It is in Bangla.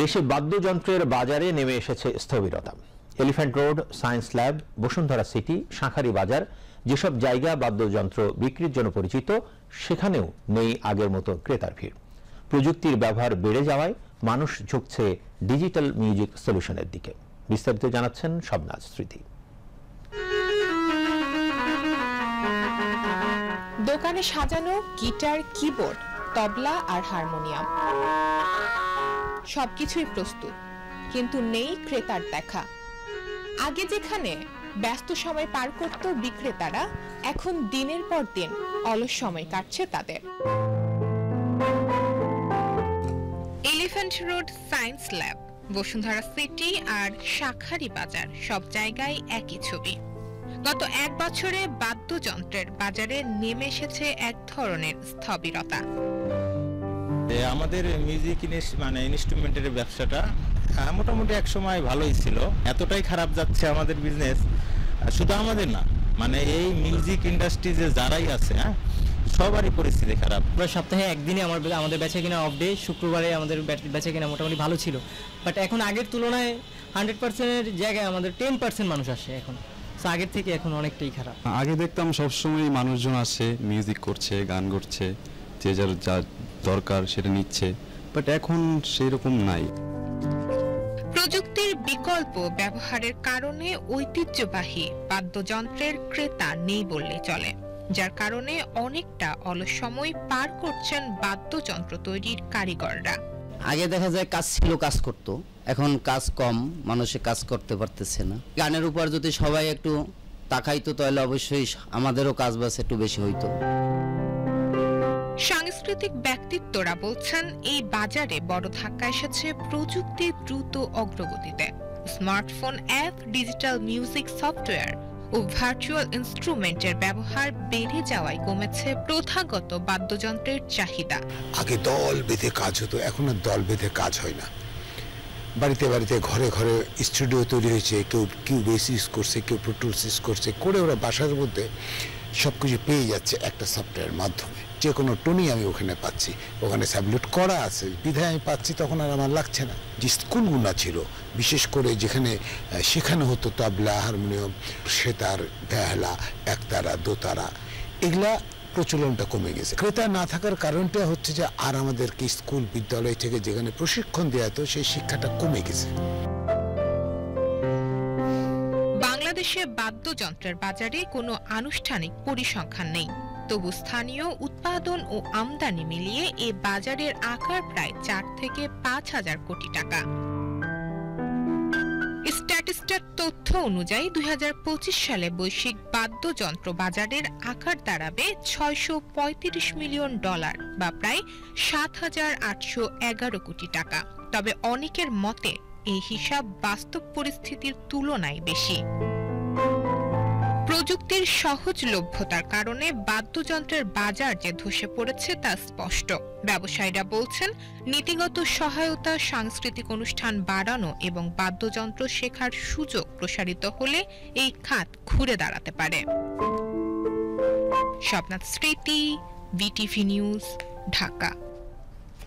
দেশে বাদ্যযন্ত্রের বাজারে নেমে এসেছে স্থবিরতা। Elephant Road, Science Lab, Bashundhara City, Shankhari Bazar যেসব জায়গা বাদ্যযন্ত্র বিক্রির জন্য পরিচিত, সেখানেও নেই আগের মতো ক্রেতার ভিড়। প্রযুক্তির ব্যবহার বেড়ে যাওয়ায় মানুষ ঝুঁকছে ডিজিটাল মিউজিক সলিউশনের দিকে। বিস্তারিত জানাচ্ছেন শবনাজ স্মৃতি। দোকানে সাজানো গিটার, কিবোর্ড, তবলা আর হারমোনিয়াম, সবকিছুই প্রস্তুত, কিন্তু নেই ক্রেতার দেখা। আগে যেখানে ব্যস্ত সময় পার করত বিক্রেতারা, এখন দিনের পর দিন অলস সময় কাটছে তাদের। Elephant Road, Science Lab, Bashundhara City আর শাঁখারী বাজার সব জায়গায় একই ছবি। গত 1 বছরে বাদ্যযন্ত্রের বাজারে নেমে এসেছে এক ধরনের স্থবিরতা। আমাদের মিউজিক ইনস্ট্রুমেন্টের ব্যবসাটা মোটামুটি এক সময় ভালোই ছিল। এতটাই খারাপ যাচ্ছে আমাদের বিজনেস, শুধু আমাদের না, এই মিউজিক ইন্ডাস্ট্রি যে যারাই আছে, সবারই পরিস্থিতি খারাপ। সপ্তাহে একদিনে আমাদের বেচা কিনা অফ ডে, শুক্রবারে আমাদের বেচা কিনা মোটামুটি ভালো ছিল। বাট এখন আগের তুলনায় 100%-এর জায়গায় আমাদের 10% মানুষ আসে এখন। আগের থেকে এখন অনেকটাই খারাপ। আগে দেখতাম সবসময় মানুষজন আসে, মিউজিক করছে, গান করছে, যে যার যা দরকার সেটা নিচ্ছে, বাট এখন সেই রকম নাই। প্রযুক্তির বিকল্প ব্যবহারের কারণে ঐতিহ্যবাহী বাদ্যযন্ত্রের ক্রেতা নেই বললে চলে, যার কারণে অনেকটা অলস সময় পার করছেন বাদ্যযন্ত্র তৈরির কারিগররা। আগে দেখা যায় কাজ ছিল, কাজ করত, এখন কাজ কম, মানুষে কাজ করতে পারতেছে না। গানের উপর যদি সবাই একটু তাকাইতো তাহলে অবশ্যই আমাদেরও কাজ বাজ একটু বেশি হইতো। সাংস্কৃতিক ব্যক্তিত্বরা বলছেন, এই বাজারে বড় ধাক্কা এসেছে প্রযুক্তির দ্রুত অগ্রগতিতে। Smartphone app, digital music software ও ভার্চুয়াল ইনস্ট্রুমেন্টের ব্যবহার বেড়ে যাওয়ায় কমেছে প্রথাগত বাদ্যযন্ত্রের চাহিদা। আগে দল বেঁধে কাজ হতো, এখন আর দল বেঁধে কাজ হয় না। বাড়িতে বাড়িতে, ঘরে ঘরে স্টুডিও তৈরি হয়েছে, কেউ কিউবেস ইউজ করছে, কেউ প্রো টুলস ইউজ করছে, করে ওরা বাসার মধ্যে সবকিছু পেয়ে যাচ্ছে একটা সফটওয়্যারের মাধ্যমে। যে কোনো টোনই আমি ওখানে পাচ্ছি, ওখানে সাবলেট করা আছে, বিধায় আমি পাচ্ছি, তখন আর আমার লাগছে না। যে স্কুলগুলো ছিল, বিশেষ করে যেখানে শেখানো হতো তবলা, হারমোনিয়াম, সেতার, বেহালা, একতারা, দোতারা, এগুলা প্রচলনটা কমে গেছে। ক্রেতা না থাকার কারণটা হচ্ছে যে আর আমাদেরকে স্কুল বিদ্যালয় থেকে যেখানে প্রশিক্ষণ দেওয়া হতো সেই শিক্ষাটা কমে গেছে। বাংলাদেশে বাদ্যযন্ত্রের বাজারে কোনো আনুষ্ঠানিক পরিসংখ্যান নেই, তবু স্থানীয় উৎপাদন ও আমদানি মিলিয়ে এ বাজারের আকার প্রায় 4 থেকে 5 হাজার কোটি টাকা। স্ট্যাটিস্টার তথ্য অনুযায়ী 2025 সালে বৈশ্বিক বাদ্যযন্ত্র বাজারের আকার দাঁড়াবে $635 মিলিয়ন, বা প্রায় 7,811 কোটি টাকা। তবে অনেকের মতে এই হিসাব বাস্তব পরিস্থিতির তুলনায় বেশি। প্রযুক্তির সহজলভ্যতার কারণে বাদ্যযন্ত্রের বাজার যে ধসে পড়েছে তা স্পষ্ট। ব্যবসায়ীরা বলছেন, নীতিগত সহায়তা, সাংস্কৃতিক অনুষ্ঠান বাড়ানো এবং বাদ্যযন্ত্র শেখার সুযোগ প্রসারিত হলে এই খাত ঘুরে দাঁড়াতে পারে। শবনাজ স্মৃতি, ভিটিভি নিউজ, ঢাকা।